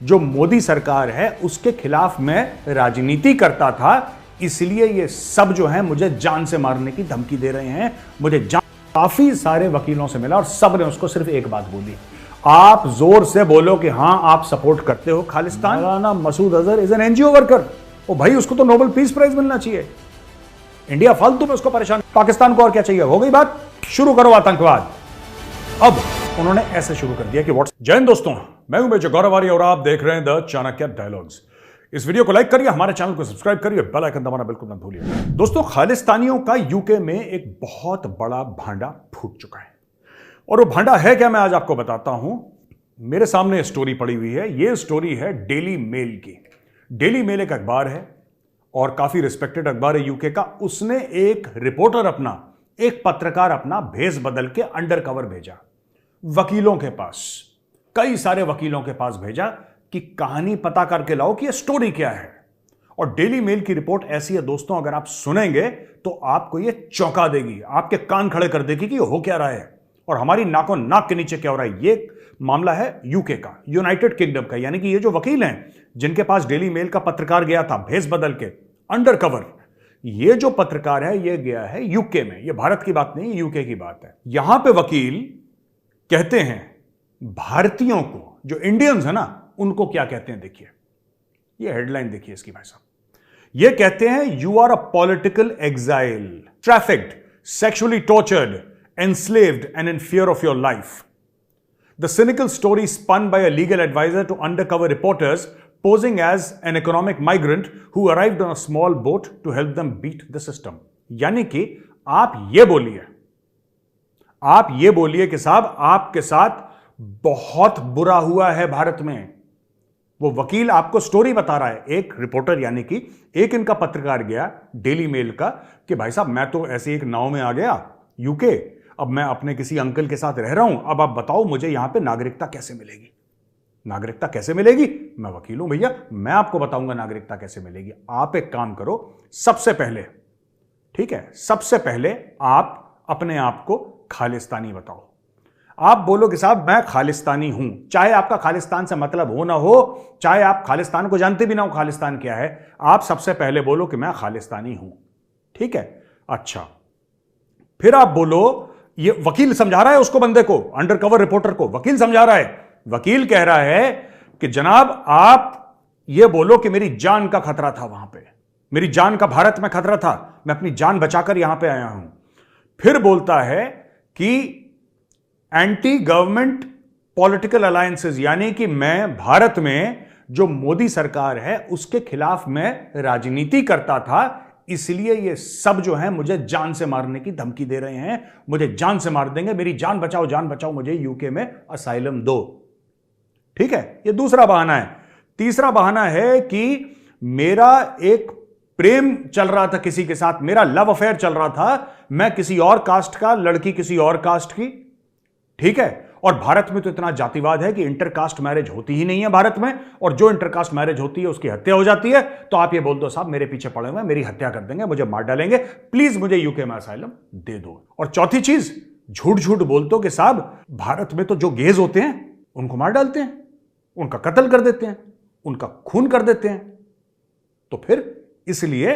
जो मोदी सरकार है उसके खिलाफ मैं राजनीति करता था, इसलिए ये सब जो है मुझे जान से मारने की धमकी दे रहे हैं। मुझे काफी सारे वकीलों से मिला और सब ने उसको सिर्फ एक बात बोली, आप जोर से बोलो कि हां आप सपोर्ट करते हो Khalistan. Maulana Masood Azhar is an NGO worker. ओ भाई, उसको तो नोबेल पीस प्राइज मिलना चाहिए। इंडिया फालतू में उसको परेशान, पाकिस्तान को और क्या चाहिए? हो गई बात, शुरू करो आतंकवाद। अब उन्होंने ऐसे शुरू कर दिया कि व्हाट्स। जय हिंद दोस्तों, मैं हूं मेजर गौरव आर्य और आप देख रहे हैं द चाणक्य डायलॉग्स। इस वीडियो को लाइक करिए, हमारे चैनल को सब्सक्राइब करिए, बेल आइकन दबाना बिल्कुल मत भूलिए। दोस्तों, खालिस्तानियों का यूके में एक बहुत बड़ा भांडा फूट चुका है और वो भांडा है क्या, मैं आज आपको बताता हूं। मेरे सामने स्टोरी पड़ी हुई है। ये स्टोरी है डेली मेल की। डेली मेल एक अखबार है और काफी रिस्पेक्टेड अखबार है यूके का। उसने एक रिपोर्टर अपना, एक पत्रकार अपना भेस बदल के अंडर कवर भेजा वकीलों के पास, कई सारे वकीलों के पास भेजा कि कहानी पता करके लाओ कि यह स्टोरी क्या है। और डेली मेल की रिपोर्ट ऐसी है दोस्तों, अगर आप सुनेंगे तो आपको यह चौंका देगी, आपके कान खड़े कर देगी कि हो क्या रहा है और हमारी नाकों नाक के नीचे क्या हो रहा है। यह मामला है यूके का, यूनाइटेड किंगडम का। यानी कि ये जो वकील हैं जिनके पास डेली मेल का पत्रकार गया था भेस बदल के अंडर कवर, ये जो पत्रकार है ये गया है यूके में। ये भारत की बात नहीं, यूके की बात है। यहां पे वकील कहते हैं भारतीयों को, जो इंडियंस है ना, उनको क्या कहते हैं। देखिए ये हेडलाइन देखिए इसकी भाई साहब। ये कहते हैं you are a political exile, trafficked, sexually tortured, enslaved and in fear of your life. The cynical story spun by a legal advisor to undercover reporters posing as an economic migrant who arrived on a small boat to help them beat the system. यानी कि आप ये बोलिए कि साहब आपके साथ बहुत बुरा हुआ है भारत में। वो वकील आपको स्टोरी बता रहा है। एक रिपोर्टर यानी कि एक इनका पत्रकार गया डेली मेल का कि भाई साहब मैं तो ऐसे एक नाव में आ गया यूके, अब मैं अपने किसी अंकल के साथ रह रहा हूं, अब आप बताओ मुझे यहां पे नागरिकता कैसे मिलेगी। नागरिकता कैसे मिलेगी? मैं वकील हूं भैया, मैं आपको बताऊंगा नागरिकता कैसे मिलेगी। आप एक काम करो, सबसे पहले, ठीक है, सबसे पहले आप अपने आप को खालिस्तानी बताओ। आप बोलो कि साहब मैं खालिस्तानी हूं, चाहे आपका खालिस्तान से मतलब हो ना हो, चाहे आप खालिस्तान को जानते भी ना हो खालिस्तान क्या है, आप सबसे पहले बोलो कि मैं खालिस्तानी हूं। ठीक है, अच्छा, फिर आप बोलो, ये वकील समझा रहा है उसको, बंदे को, अंडर कवर रिपोर्टर को वकील समझा रहा है। वकील कह रहा है कि जनाब आप ये बोलो कि मेरी जान का खतरा था वहां पे, मेरी जान का भारत में खतरा था, मैं अपनी जान बचाकर यहां पे आया हूं। फिर बोलता है कि एंटी गवर्नमेंट पॉलिटिकल अलायंसेस, यानी कि मैं भारत में जो मोदी सरकार है उसके खिलाफ मैं राजनीति करता था, इसलिए ये सब जो है मुझे जान से मारने की धमकी दे रहे हैं, मुझे जान से मार देंगे, मेरी जान बचाओ, मुझे यूके में असाइलम दो। ठीक है, ये दूसरा बहाना है। तीसरा बहाना है कि मेरा एक प्रेम चल रहा था किसी के साथ, मेरा लव अफेयर चल रहा था, मैं किसी और कास्ट का, लड़की किसी और कास्ट की। ठीक है, और भारत में तो इतना जातिवाद है कि इंटरकास्ट मैरिज होती ही नहीं है भारत में, और जो इंटरकास्ट मैरिज होती है उसकी हत्या हो जाती है। तो आप ये बोल दो साहब मेरे पीछे पड़े हुए हैं, मेरी हत्या कर देंगे, मुझे मार डालेंगे, प्लीज मुझे यूके में असाइलम दे दो। और चौथी चीज, झूठ झूठ बोल दो कि साहब भारत में तो जो गेज होते हैं उनको मार डालते हैं, उनका कत्ल कर देते हैं, उनका खून कर देते हैं। तो फिर इसलिए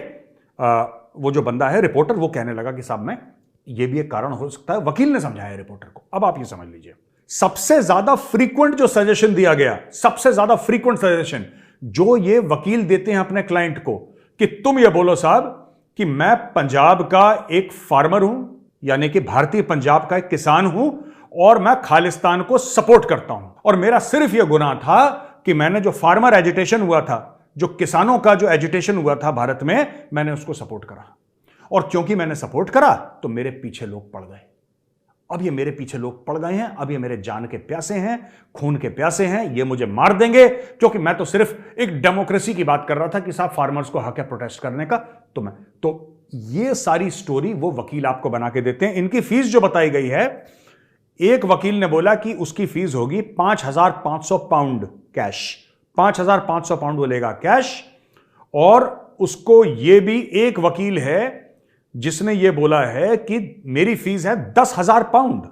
वो जो बंदा है रिपोर्टर, वो कहने लगा कि साहब मैं, ये भी एक कारण हो सकता है। वकील ने समझाया रिपोर्टर को। अब आप ये समझ लीजिए, सबसे ज्यादा फ्रीक्वेंट जो सजेशन दिया गया, सबसे ज्यादा फ्रीक्वेंट सजेशन जो ये वकील देते हैं अपने क्लाइंट को, कि तुम ये बोलो साहब कि मैं पंजाब का एक फार्मर हूं, यानी कि भारतीय पंजाब का एक किसान हूं, और मैं खालिस्तान को सपोर्ट करता हूं, और मेरा सिर्फ यह गुनाह था कि मैंने जो फार्मर एजिटेशन हुआ था, जो किसानों का जो एजिटेशन हुआ था भारत में, मैंने उसको सपोर्ट करा, और क्योंकि मैंने सपोर्ट करा तो मेरे पीछे लोग पड़ गए। अब ये मेरे पीछे लोग पड़ गए हैं, अब ये मेरे जान के प्यासे हैं, खून के प्यासे हैं, ये मुझे मार देंगे, क्योंकि मैं तो सिर्फ एक डेमोक्रेसी की बात कर रहा था कि साहब फार्मर्स को हक है प्रोटेस्ट करने का। तो ये सारी स्टोरी वो वकील आपको बना के देते हैं। इनकी फीस जो बताई गई है, एक वकील ने बोला कि उसकी फीस होगी 5,500 पाउंड कैश, 5,500 पाउंड वो लेगा कैश। और उसको ये भी एक वकील है जिसने ये बोला है कि मेरी फीस है 10,000 पाउंड।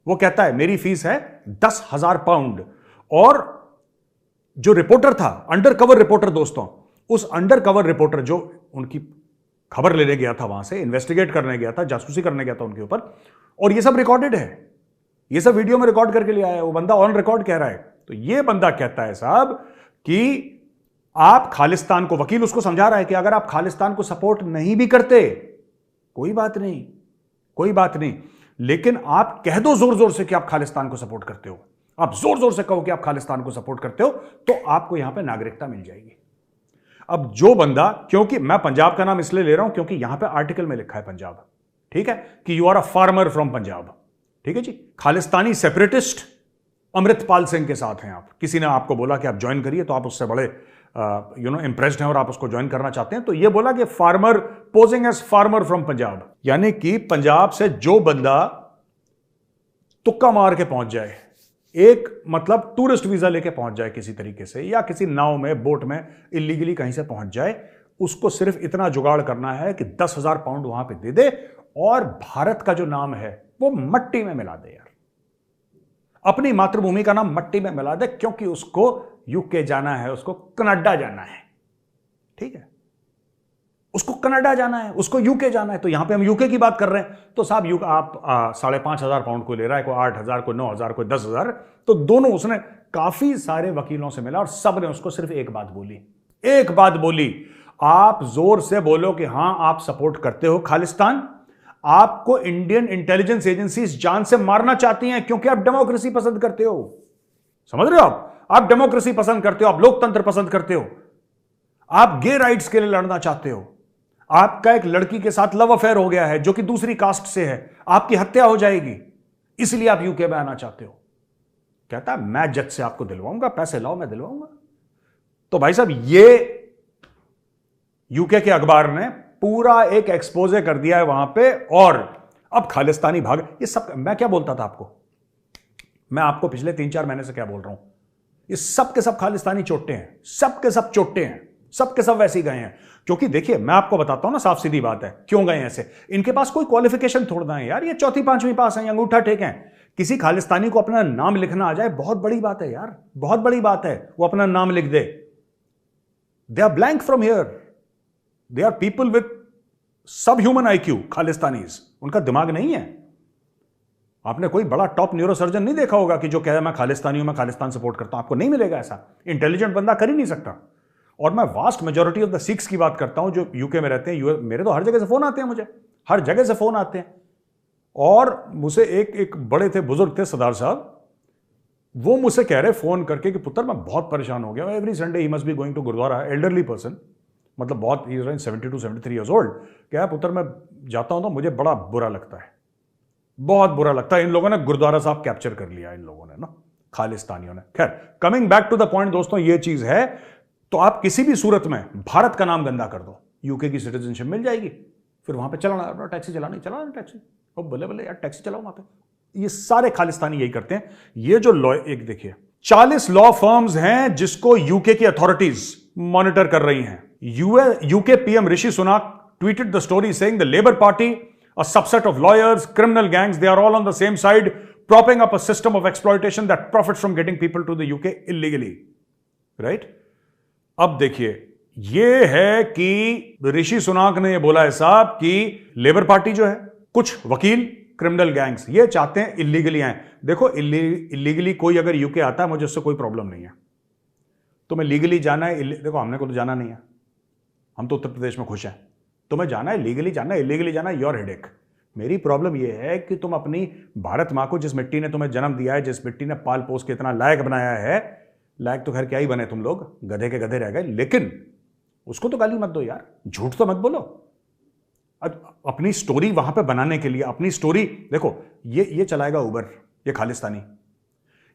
वो कहता है मेरी फीस है 10,000 पाउंड, और जो रिपोर्टर था, अंडर कवर रिपोर्टर दोस्तों, उस अंडर कवर रिपोर्टर जो उनकी खबर लेने गया था, वहां से इन्वेस्टिगेट करने गया था, जासूसी करने गया था उनके ऊपर, और ये सब रिकॉर्डेड है, ये सब वीडियो में रिकॉर्ड करके ले आया है, वो बंदा ऑन रिकॉर्ड कह रहा है। तो ये बंदा कहता है साहब कि आप खालिस्तान को, वकील उसको समझा रहा है कि अगर आप खालिस्तान को सपोर्ट नहीं भी करते कोई बात नहीं, कोई बात नहीं, लेकिन आप कह दो जोर जोर से कि आप खालिस्तान को सपोर्ट करते हो, आप जोर जोर से कहो कि आप खालिस्तान को सपोर्ट करते हो, तो आपको यहां पे नागरिकता मिल जाएगी। अब जो बंदा, क्योंकि मैं पंजाब का नाम इसलिए ले रहा हूं क्योंकि यहां पे आर्टिकल में लिखा है पंजाब, ठीक है, कि you are a farmer from Punjab, ठीक है जी। खालिस्तानी सेपरेटिस्ट अमृतपाल सिंह के साथ हैं आप, किसी ने आपको बोला कि आप ज्वाइन करिए, तो आप उससे बड़े इंप्रेस्ड हैं और आप उसको ज्वाइन करना चाहते हैं, तो ये बोला कि farmer, posing as farmer from Punjab, यानी कि पंजाब से जो बंदा तुक्का मार के पहुंच जाए, एक मतलब टूरिस्ट वीजा लेके पहुंच जाए किसी तरीके से, या किसी नाव में, बोट में इलीगली कहीं से पहुंच जाए, उसको सिर्फ इतना जुगाड़ करना है कि 10,000 पाउंड वहां पे दे दे और भारत का जो नाम है वो मट्टी में मिला दे यार, अपनी मातृभूमि का नाम मट्टी में मिला दे, क्योंकि उसको यूके जाना है, उसको कनाडा जाना है, ठीक है, उसको कनाडा जाना है, उसको यूके जाना है। तो यहां पे हम यूके की बात कर रहे हैं, तो साहब आप 5,500 पाउंड को ले रहा है, कोई 8,000, कोई 9,000, कोई 10,000, तो दोनों, उसने काफी सारे वकीलों से मिला और सब ने उसको सिर्फ एक बात बोली, एक बात बोली, आप जोर से बोलो कि हां आप सपोर्ट करते हो खालिस्तान, आपको इंडियन इंटेलिजेंस एजेंसीज जान से मारना चाहती हैं क्योंकि आप डेमोक्रेसी पसंद करते हो, समझ रहे हो आप डेमोक्रेसी पसंद करते हो, आप लोकतंत्र पसंद करते हो, आप गे राइट्स के लिए लड़ना चाहते हो, आपका एक लड़की के साथ लव अफेयर हो गया है जो कि दूसरी कास्ट से है, आपकी हत्या हो जाएगी, इसलिए आप यूके में आना चाहते हो। कहता है मैं जज से आपको दिलवाऊंगा, पैसे लाओ मैं दिलवाऊंगा। तो भाई साहब ये यूके के अखबार ने पूरा एक एक्सपोजे कर दिया है वहां पे, और अब खालिस्तानी भाग, ये सब मैं क्या बोलता था आपको, मैं आपको पिछले 3-4 महीने से क्या बोल रहा हूं, ये सब के सब खालिस्तानी चोट्टे हैं, सब के सब चोट्टे हैं, सब के सब वैसे ही गए हैं। क्योंकि देखिए मैं आपको बताता हूं ना, साफ सीधी बात है, क्यों गए ऐसे, इनके पास कोई क्वालिफिकेशन थोड़ा है यार, ये 4वीं-5वीं पास है, अंगूठा टेक है। किसी खालिस्तानी को अपना नाम लिखना आ जाए बहुत बड़ी बात है यार, बहुत बड़ी बात है, वो अपना नाम लिख दे। They are blank from here, they are people with sub human IQ, Khalistanis, उनका दिमाग नहीं है। आपने कोई बड़ा टॉप न्यूरोसर्जन नहीं देखा होगा कि जो कह रहा है मैं खालिस्तानी हूं, मैं खालिस्तान सपोर्ट करता हूं, आपको नहीं मिलेगा ऐसा, इंटेलिजेंट बंदा कर ही नहीं सकता। और मैं vast majority of the Sikhs की बात करता हूं जो यूके में रहते हैं, मेरे तो हर जगह से फोन आते हैं, मुझे हर जगह से फोन आते हैं। और मुझसे एक बड़े थे, बुजुर्ग थे, सरदार साहब, वो मुझसे कह रहे फोन करके कि पुत्र मैं बहुत परेशान हो गया, एवरी संडे ही must be going to gurdwara, elderly person, मतलब बहुत, 72-73 ईयर्स ओल्ड, क्या पुत्र मैं जाता हूं तो मुझे बड़ा बुरा लगता है, बहुत बुरा लगता है। इन लोगों ने गुरुद्वारा साहब कैप्चर कर लिया, इन लोगों ने ना, खालिस्तानियों ने। खैर, coming back to the point दोस्तों, ये चीज है, तो आप किसी भी सूरत में भारत का नाम गंदा कर दो, यूके की सिटीजनशिप मिल जाएगी, फिर वहां पे चलाना, टैक्सी चलाना टैक्सी, ओ बल्ले बल्ले यार टैक्सी चलाओ वहां पे। ये सारे खालिस्तानी यही करते हैं। ये जो लॉ, एक देखिए 40 लॉ फर्म्स हैं जिसको यूके की अथॉरिटीज मॉनिटर कर रही हैं। UK PM Rishi Sunak tweeted the story saying the Labour Party, a subset of lawyers, criminal gangs, they are all on the same side, propping up a system of exploitation that profits from getting people to the UK illegally. Right? अब देखिए, ये है कि ऋषि सुनाक ने ये बोला है साहब कि लेबर पार्टी जो है, कुछ वकील, क्रिमिनल गैंग्स, ये चाहते हैं इलीगली आए। देखो इलीगली कोई अगर यूके आता है, मुझे उससे कोई प्रॉब्लम नहीं है। तुम्हें लीगली जाना है, देखो हमने को तो जाना नहीं है, हम तो उत्तर प्रदेश में खुश हैं। तुम्हें जाना है लीगली जाना है, इलीगली जाना है, योर हेडेक। मेरी प्रॉब्लम यह है कि तुम अपनी भारत मां को, जिस मिट्टी ने तुम्हें जन्म दिया है, जिस मिट्टी ने पाल पोस के इतना लायक बनाया है, लायक तो खैर क्या ही बने तुम लोग, गधे के गधे रह गए, लेकिन उसको तो गाली मत दो यार, झूठ तो मत बोलो। अपनी स्टोरी वहां पे बनाने के लिए, अपनी स्टोरी देखो, ये चलाएगा उबर, ये खालिस्तानी,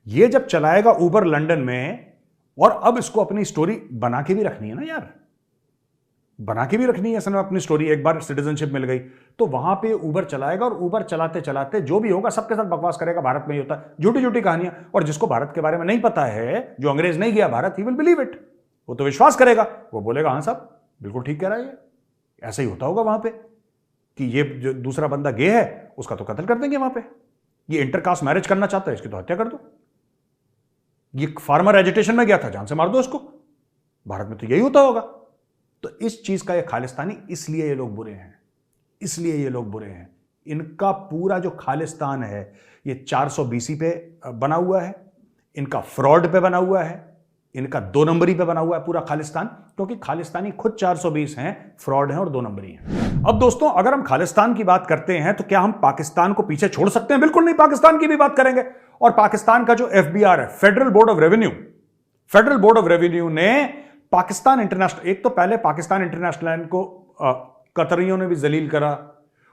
ये जब चलाएगा उबर लंदन में, और अब इसको अपनी स्टोरी बना के भी रखनी है ना यार, बना के भी रखनी है इसने अपनी स्टोरी। एक बार सिटीजनशिप मिल गई तो वहां पे उबर चलाएगा, और उबर चलाते चलाते जो भी होगा सबके साथ बकवास करेगा, भारत में ही होता है, झूठी झूठी कहानियां। और जिसको भारत के बारे में नहीं पता है, जो अंग्रेज नहीं गया Bharat, he will believe it, वो तो विश्वास करेगा, वो बोलेगा हाँ साहब बिल्कुल ठीक कह रहा है, ऐसा ही होता होगा वहां पे, कि ये जो दूसरा बंदा गे है उसका तो कत्ल कर देंगे वहां पे, ये इंटरकास्ट मैरिज करना चाहता है, इसकी तो हत्या कर दो। ये फार्मर एजिटेशन में गया था, जान से मार दो इसको। भारत में तो यही होता होगा। तो इस चीज का ये खालिस्तानी, इसलिए ये लोग बुरे हैं, इसलिए ये लोग बुरे हैं। इनका पूरा जो खालिस्तान है ये 400 BC पे बना हुआ है, इनका फ्रॉड पे बना हुआ है, इनका 2 नंबरी पे बना हुआ है पूरा खालिस्तान, क्योंकि खालिस्तानी खुद 420 हैं, फ्रॉड हैं और 2 नंबरी हैं। अब दोस्तों, अगर हम खालिस्तान की बात करते हैं तो क्या हम पाकिस्तान को पीछे छोड़ सकते हैं? बिल्कुल नहीं, पाकिस्तान की भी बात करेंगे। और पाकिस्तान का जो FBR है, फेडरल बोर्ड ऑफ रेवेन्यू ने पाकिस्तान इंटरनेशनल, एक तो पहले पाकिस्तान इंटरनेशनल लाइन को कतरियों ने भी जलील करा,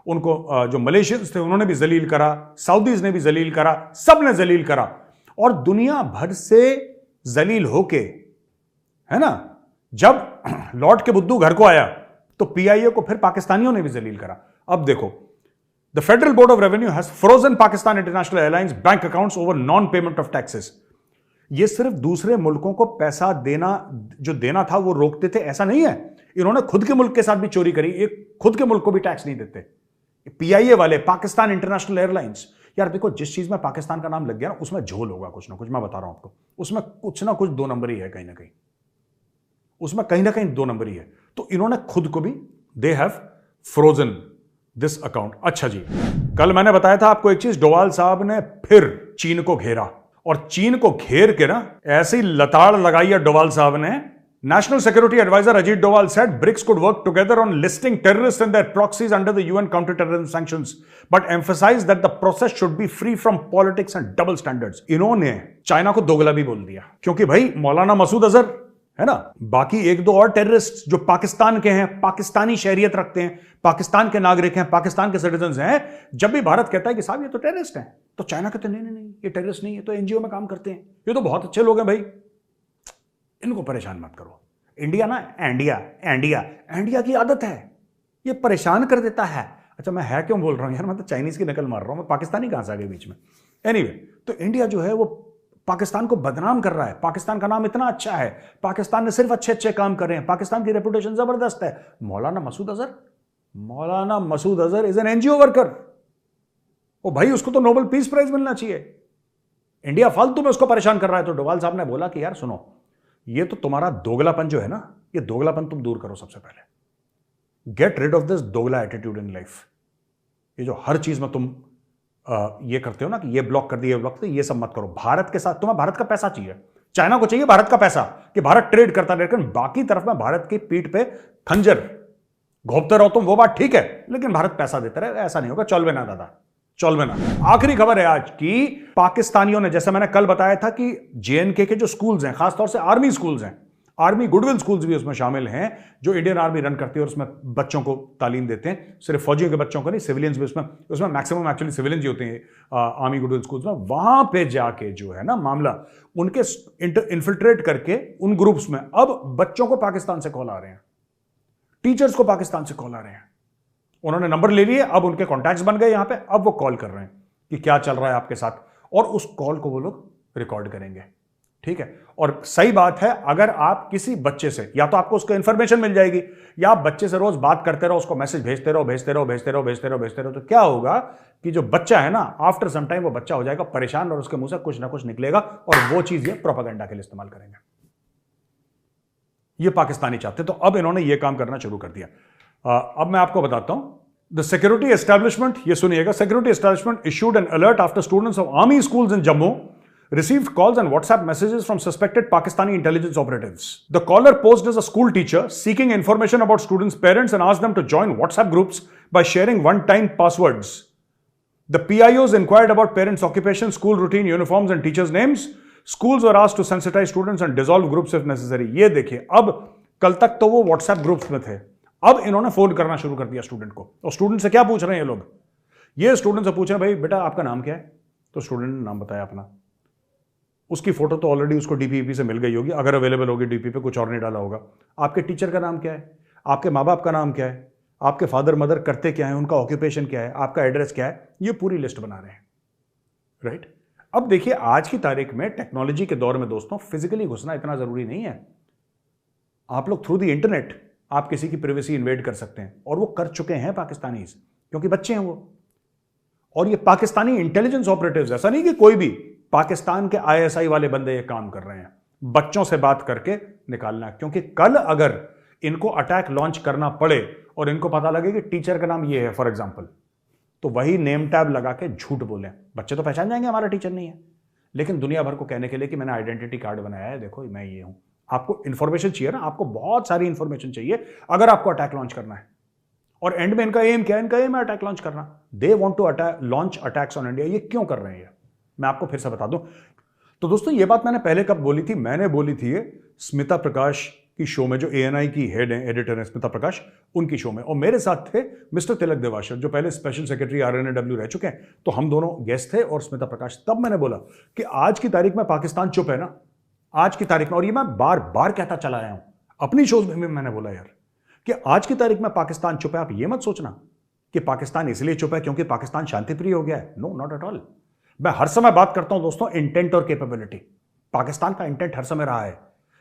उनको जो मलेशियंस थे उन्होंने भी जलील करा, सऊदीज ने भी जलील करा, सब ने जलील करा। और दुनिया भर से जलील होके, है ना, जब लौट के बुद्धू घर को आया तो PIA को फिर पाकिस्तानियों ने भी जलील करा। अब देखो, the federal board of revenue has frozen Pakistan international airlines bank accounts over non payment of taxes. ये सिर्फ दूसरे मुल्कों को पैसा देना, जो देना था वो रोकते थे, ऐसा नहीं है। इन्होंने खुद के मुल्क के साथ भी चोरी करी, एक खुद के मुल्क को भी टैक्स नहीं देते। PIA वाले, पाकिस्तान इंटरनेशनल एयरलाइंस, यार देखो, जिस चीज में पाकिस्तान का नाम लग गया ना, उसमें झोल होगा कुछ ना कुछ, मैं बता रहा हूं आपको। उसमें कुछ ना कुछ 2 नंबरी है, कहीं ना कहीं उसमें कहीं ना कहीं 2 नंबरी है। तो इन्होंने खुद को भी, they have frozen this account. अच्छा जी, कल मैंने बताया था आपको एक चीज, डोवाल साहब ने फिर चीन को घेरा, और चीन को घेर के ना ऐसी लताड़ लगाई है डोवाल साहब ने। National Security Advisor Ajit Doval said BRICS could work together on listing terrorists and their proxies under the UN counter-terrorism sanctions, but emphasized that the process should be free from politics and double standards. इन्होंने China को दोगला भी बोल दिया, क्योंकि भाई मौलाना मसूद अजहर है ना, बाकी 1-2 और टेररिस्ट जो पाकिस्तान के हैं, पाकिस्तानी शहरियत रखते हैं, पाकिस्तान के नागरिक हैं, पाकिस्तान के सिटीजन हैं, जब भी भारत कहता है कि साहब ये तो टेररिस्ट हैं, तो चाइना कहते नहीं नहीं नहीं, ये टेररिस्ट नहीं है, तो NGO में काम करते हैं, ये तो बहुत अच्छे लोग हैं भाई, इनको परेशान मत करो। इंडिया ना, इंडिया की आदत है, ये परेशान कर देता है। अच्छा, मैं है क्यों बोल रहा हूं यार, मैं तो चाइनीज की नकल मार रहा हूं, मैं पाकिस्तानी कहां से आ गए बीच में। एनीवे, तो इंडिया जो है वो पाकिस्तान को बदनाम कर रहा है। पाकिस्तान का नाम इतना अच्छा है, पाकिस्तान में सिर्फ अच्छे अच्छे काम कर रहे हैं, पाकिस्तान की रेपुटेशन जबरदस्त है। Maulana Masood Azhar is an NGO worker. ओ भाई, उसको तो नोबेल पीस प्राइज मिलना चाहिए। इंडिया फालतू में उसको परेशान कर रहा है। तो डोवाल साहब ने बोला कि यार सुनो, ये तो तुम्हारा दोगलापन जो है ना, ये दोगलापन तुम दूर करो सबसे पहले। गेट रिड ऑफ दिस दोगला एटीट्यूड इन लाइफ। ये जो हर चीज में तुम ये करते हो ना कि ये ब्लॉक कर दिया, ये ब्लॉक कर दिया, ये सब मत करो। भारत के साथ तुम्हें भारत का पैसा चाहिए, चाइना को चाहिए भारत का पैसा कि भारत ट्रेड करता रहे, लेकिन बाकी तरफ में भारत की पीठ पे खंजर घोंपते रहो तुम, वो बात ठीक है, लेकिन भारत पैसा देता रहे, ऐसा नहीं होगा। चल ना दादा, चल ना। आखिरी खबर है आज की, पाकिस्तानियों ने, जैसे मैंने कल बताया था कि JNK के जो स्कूल्स हैं, खासतौर से आर्मी स्कूल्स हैं, आर्मी गुडविल स्कूल्स भी उसमें शामिल हैं, जो इंडियन आर्मी रन करती है और उसमें बच्चों को तालीम देते हैं, सिर्फ फौजियों के बच्चों को नहीं, सिविलियंस भी उसमें मैक्सिमम एक्चुअली सिविलियंस ही होते हैं आर्मी गुडविल स्कूल्स में। वहां पे जाके जो है ना मामला, उनके इन्फिल्ट्रेट करके उन ग्रुप्स में अब बच्चों को पाकिस्तान से कॉल आ रहे हैं, टीचर्स को पाकिस्तान से कॉल आ रहे हैं। उन्होंने नंबर ले लिए, अब उनके कॉन्टैक्ट्स बन गए यहां पे, अब वो कॉल कर रहे हैं कि क्या चल रहा है आपके साथ, और उस कॉल को वो लोग रिकॉर्ड करेंगे। ठीक है, और सही बात है, अगर आप किसी बच्चे से, या तो आपको उसको इंफॉर्मेशन मिल जाएगी, या आप बच्चे से रोज बात करते रहो, उसको मैसेज भेजते रहो, तो क्या होगा कि जो बच्चा है ना, आफ्टर सम टाइम वो बच्चा हो जाएगा परेशान, और उसके मुंह से कुछ ना कुछ निकलेगा, और वो चीज ये प्रोपेगेंडा के लिए इस्तेमाल करेंगे। ये पाकिस्तानी चाहते, तो अब इन्होंने ये काम करना शुरू कर दिया। अब मैं आपको बताता हूं, द सिक्योरिटी एस्टैब्लिशमेंट, ये सुनिएगा, security establishment issued N alert after students of army schools in Jammu received calls and WhatsApp messages from suspected Pakistani intelligence operatives. The caller posed as a school teacher seeking information about students' parents and asked them to join WhatsApp groups by sharing one-time passwords. The PIOs inquired about parents' occupation, school routine, uniforms and teachers' names. Schools were asked to sensitize students and dissolve groups if necessary. ये देखिए, अब कल तक तो वो WhatsApp groups में थे, अब इन्होंने फोन करना शुरू कर दिया स्टूडेंट को। और स्टूडेंट से क्या पूछ रहे हैं ये लोग? ये स्टूडेंट से पूछ रहे हैं, भाई बेटा आपका नाम क्या है? तो स्टूडेंट ने नाम बताया अपना, उसकी फोटो तो ऑलरेडी उसको DPP से मिल गई होगी, अगर अवेलेबल होगी DP पे, कुछ और नहीं डाला होगा। आपके टीचर का नाम क्या है? आपके माँ बाप का नाम क्या है? आपके फादर मदर करते क्या है? उनका ऑक्यूपेशन क्या है? आपका एड्रेस क्या है? ये पूरी लिस्ट बना रहे हैं, राइट? अब देखिए, आज की तारीख में टेक्नोलॉजी के दौर में दोस्तों, फिजिकली घुसना इतना जरूरी नहीं है। आप लोग थ्रू द इंटरनेट आप किसी की प्राइवेसी इन्वेड कर सकते हैं, और वो कर चुके हैं पाकिस्तानीज, क्योंकि बच्चे हैं वो। और ये पाकिस्तानी इंटेलिजेंस ऑपरेटिव्स, ऐसा नहीं कि कोई भी, पाकिस्तान के आईएसआई वाले बंदे ये काम कर रहे हैं, बच्चों से बात करके निकालना। क्योंकि कल अगर इनको अटैक लॉन्च करना पड़े और इनको पता लगे कि टीचर का नाम ये है फॉर एग्जांपल, तो वही नेम टैब लगा के झूठ बोलें। बच्चे तो पहचान जाएंगे हमारा टीचर नहीं है, लेकिन दुनिया भर को कहने के लिए कि मैंने आइडेंटिटी कार्ड बनाया है, देखो मैं ये हूं। आपको इंफॉर्मेशन चाहिए ना, आपको बहुत सारी इंफॉर्मेशन चाहिए अगर आपको अटैक लॉन्च करना है। और एंड में इनका एम क्या है? इनका एम है अटैक लॉन्च करना। They want to launch attacks on India. ये क्यों कर रहे हैं मैं आपको फिर से बता दूं। तो दोस्तों ये बात मैंने पहले कब बोली थी? मैंने बोली थी ये स्मिता प्रकाश की शो में, जो एएनआई की हेड है, एडिटर है स्मिता प्रकाश, उनकी शो में। और मेरे साथ थे मिस्टर तिलक देवाशर, जो पहले स्पेशल सेक्रेटरी आरएनएडब्ल्यू रह चुके हैं। तो हम दोनों गेस्ट थे और स्मिता प्रकाश। तब मैंने बोला कि आज की तारीख में पाकिस्तान चुप है ना, आज की तारीख में। और ये मैं बार बार कहता चला आया हूं अपनी शोज में, मैंने बोला यार कि आज की तारीख में पाकिस्तान चुप है। आप ये मत सोचना कि पाकिस्तान इसलिए चुप है क्योंकि पाकिस्तान शांतिप्रिय हो गया है। No, not at all. मैं हर समय बात करता हूं दोस्तों इंटेंट और कैपेबिलिटी। पाकिस्तान का इंटेंट हर समय रहा है,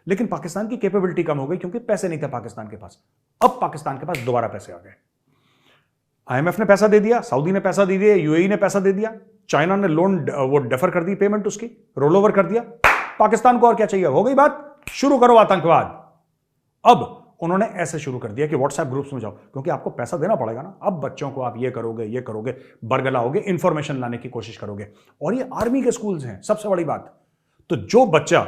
लेकिन पाकिस्तान की कैपेबिलिटी कम हो गई क्योंकि पैसे नहीं थे पाकिस्तान के पास। अब पाकिस्तान के पास दोबारा पैसे आ गए। आईएमएफ ने पैसा दे दिया, सऊदी ने पैसा दे दिया, यूएई ने पैसा दे दिया, चाइना ने लोन वो डेफर कर दी, पेमेंट उसकी रोल ओवर कर दिया। पाकिस्तान को और क्या चाहिए? हो गई बात, शुरू करो आतंकवाद। अब उन्होंने ऐसे शुरू कर दिया कि व्हाट्सएप ग्रुप्स में जाओ, क्योंकि आपको पैसा देना पड़ेगा ना। अब बच्चों को आप ये करोगे, बरगलाओगे, इंफॉर्मेशन लाने की कोशिश करोगे। और ये आर्मी के स्कूल्स हैं, सबसे बड़ी बात। तो जो बच्चा,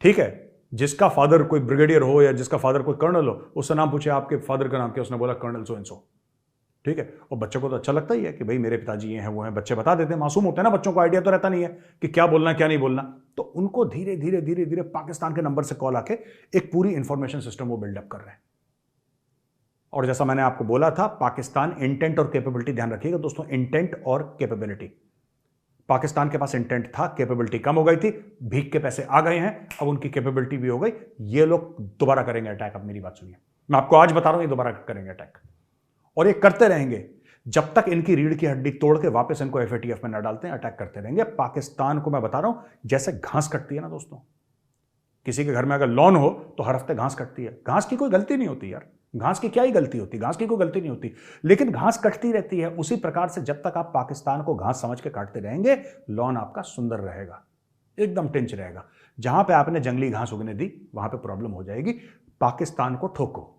ठीक है, जिसका फादर कोई ब्रिगेडियर हो या जिसका फादर कोई कर्नल हो, उससे नाम पूछे आपके फादर का नाम क्या, उसने बोला कर्नल सो एंड सो, ठीक है। और बच्चों को तो अच्छा लगता ही है कि भाई मेरे पिताजी ये हैं वो हैं, बच्चे बता देते हैं, मासूम होते हैं ना, बच्चों को आइडिया तो रहता नहीं है कि क्या बोलना क्या नहीं बोलना। तो उनको धीरे धीरे धीरे धीरे पाकिस्तान के नंबर से कॉल आके एक पूरी इंफॉर्मेशन सिस्टम वो बिल्डअप कर रहे हैं। और जैसा मैंने आपको बोला था, पाकिस्तान इंटेंट और कैपेबिलिटी, ध्यान रखिएगा दोस्तों, इंटेंट और कैपेबिलिटी। पाकिस्तान के पास इंटेंट था, कैपेबिलिटी कम हो गई थी, भीख के पैसे आ गए हैं, अब उनकी कैपेबिलिटी भी हो गई। ये लोग दोबारा करेंगे अटैक। अब मेरी बात सुनिए, मैं आपको आज बता रहा हूं ये दोबारा करेंगे अटैक, और ये करते रहेंगे जब तक इनकी रीढ़ की हड्डी तोड़ के वापस इनको एफएटीएफ में न डालते हैं। अटैक करते रहेंगे। पाकिस्तान को मैं बता रहा हूं जैसे घास कटती है ना दोस्तों, किसी के घर में अगर लॉन हो तो हर हफ्ते घास कटती है। घास की कोई गलती नहीं होती यार, घास की क्या ही गलती होती, घास की कोई गलती नहीं होती, लेकिन घास कटती रहती है। उसी प्रकार से जब तक आप पाकिस्तान को घास समझ के काटते रहेंगे, लॉन आपका सुंदर रहेगा, एकदम टिंच रहेगा। जहां पे आपने जंगली घास उगने दी वहां पे प्रॉब्लम हो जाएगी। पाकिस्तान को ठोको,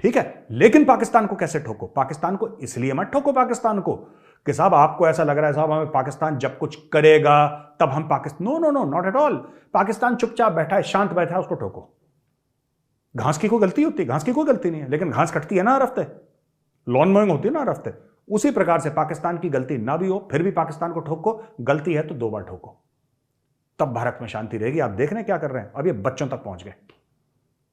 ठीक है, लेकिन पाकिस्तान को कैसे ठोको? पाकिस्तान को इसलिए मत ठोको पाकिस्तान को कि साहब आपको ऐसा लग रहा है साहब हमें पाकिस्तान जब कुछ करेगा तब हम Pakistan, no no no, not at all. Pakistan चुपचाप बैठा है, शांत बैठा है, उसको ठोको। घास की कोई गलती होती? घास की कोई गलती नहीं है, लेकिन घास कटती है ना हर हफ्ते, लॉन मोइंग होती है ना हर हफ्ते। उसी प्रकार से पाकिस्तान की गलती ना भी हो फिर भी पाकिस्तान को ठोको, गलती है तो 2 बार ठोको, तब भारत में शांति रहेगी। आप देख रहे हैं क्या कर रहे हैं? अब ये बच्चों तक पहुंच गए,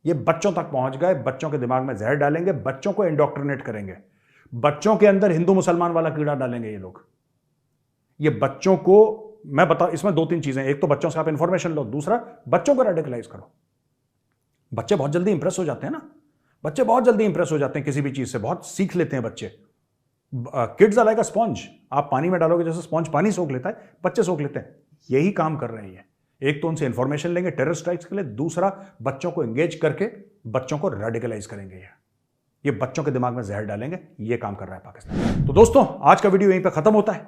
ये बच्चों तक पहुंच गए, बच्चों के दिमाग में जहर डालेंगे, बच्चों को इंडोक्ट्रिनेट करेंगे, बच्चों के अंदर हिंदू मुसलमान वाला कीड़ा डालेंगे ये लोग। ये बच्चों को मैं बता, इसमें 2-3 चीजें, एक तो बच्चों से आप इंफॉर्मेशन लो, दूसरा बच्चों को रेडिकलाइज करो। बच्चे बहुत जल्दी इंप्रेस हो जाते हैं ना, बच्चे बहुत जल्दी इंप्रेस हो जाते हैं किसी भी चीज से, बहुत सीख लेते हैं बच्चे। Kids are like a sponge, आप पानी में डालोगे जैसे स्पॉन्ज पानी सोख लेता है, बच्चे सोख लेते हैं। यही काम कर रहे हैं। एक तो उनसे इंफॉर्मेशन लेंगे टेरर स्ट्राइक्स के लिए, दूसरा बच्चों को एंगेज करके बच्चों को रेडिकलाइज करेंगे। ये बच्चों के दिमाग में जहर डालेंगे, ये काम कर रहा है पाकिस्तान। तो दोस्तों आज का वीडियो यहीं पे खत्म होता है।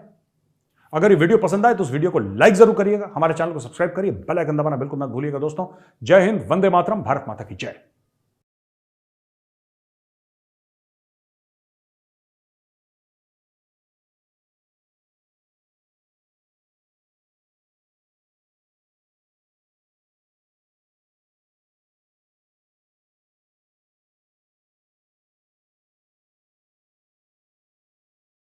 अगर ये वीडियो पसंद आए तो उस वीडियो को लाइक जरूर करिएगा, हमारे चैनल को सब्सक्राइब करिए, बेल आइकन दबाना बिल्कुल मत भूलिएगा दोस्तों। जय हिंद, वंदे मातरम, भारत माता की जय।